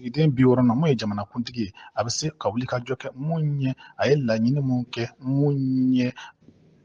sigiden bi wɔɔrɔ na mun ye jamana kuntigi ye a bɛ se ka wuli ka jɔ kɛ mun ye a ye laɲini mun kɛ mun ye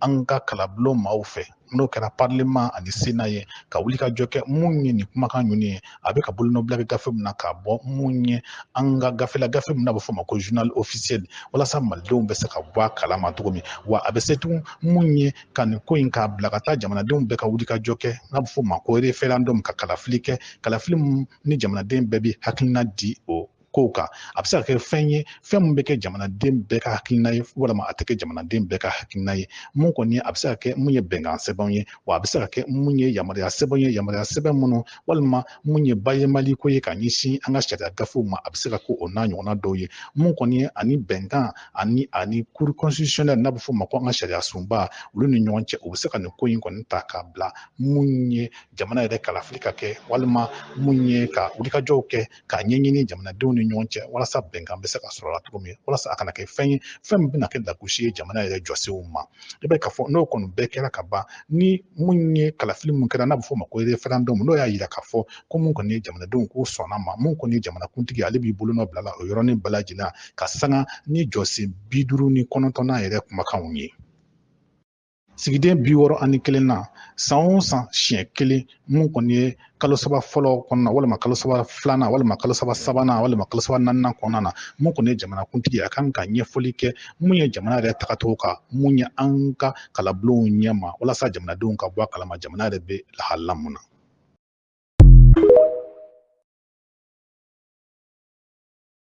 an ka kalabulon maaw fɛ n'o kɛra parlement ani sénat ye ka wuli ka jɔ kɛ mun ye nin kumakan ninnu ye a bɛ ka bolonɔbila kɛ gafe min na k'a bɔ mun ye an ka gafe min n'a bɛ fɔ o ma ko journal officiel walasa malidenw bɛ se ka bɔ a kalama cogo min wa a bɛ se tun mun ye ka nin ko in k'a bila ka taa jamanadenw bɛɛ ka wuli ka jɔ kɛ n'a bɛ fɔ o ma ko référendum ka kalafili kɛ kalafili min ni jamanaden bɛɛ bɛ hakilina di o kow kan a bɛ se ka kɛ fɛn ye fɛn min bɛ kɛ jamanaden bɛɛ ka hakilina ye walima a tɛ kɛ jamanaden bɛɛ ka hakilina ye mun kɔni a bɛ se ka kɛ mun ye bɛnkan sɛbɛnw ye wa a bɛ se ka kɛ mun ye yamaruya sɛbɛn ye yamaruya sɛbɛn minnu walima mun ye bayɛlɛmali ko ye ka ɲɛsin an ka sariya gafew ma a bɛ se ka kɛ o n'a ɲɔgɔnna dɔw ye mun kɔni ye ani bɛnkan ani cour constitutionnelle n'a bɛ fɔ o ma ko an ka sariya sunba olu ni ɲɔgɔn cɛ u bɛ se ka nin ko in kɔni ta k'a bila mun ye jamana yɛrɛ kalafili ka kɛ walima mun ye ka wulikajɔw kɛ k'a ɲɛɲini jamanadenw ni ɲɔgɔn cɛ walasa bɛnkan bɛ se ka sɔrɔ a la cogo min walasa a kana kɛ fɛn ye fɛn min bɛna kɛ lagosi ye jamana yɛrɛ jɔsenw ma i b'a ye k'a fɔ n'o kɔni bɛɛ kɛra ka ban ni mun ye kalafili mun kɛra n'a bɛ fɔ o ma ko référendum n'o y'a yira k'a fɔ ko mun kɔni ye jamanadenw k'u sɔnna ma mun kɔni ye jamanakuntigi ale b'i bolonɔ bila la o yɔrɔnin bɛɛ lajɛlen ka sanga ni jɔsen 59 yɛrɛ kumakanw ye sigiden 61 na san o san siɲɛ kelen mun kɔni ye kalo saba fɔlɔ kɔnɔna walima kalo saba filanan walima kalo saba sabanan walima kalo saba naaninan kɔnɔna na mun kɔni ye jamanakuntigi a kan ka ɲɛfɔli kɛ mun ye jamana yɛrɛ tagacogo kan mun ye an ka kalabulonw ɲɛma walasa jamanadenw ka bɔ a kalama jamana yɛrɛ bɛ lahalaya mun na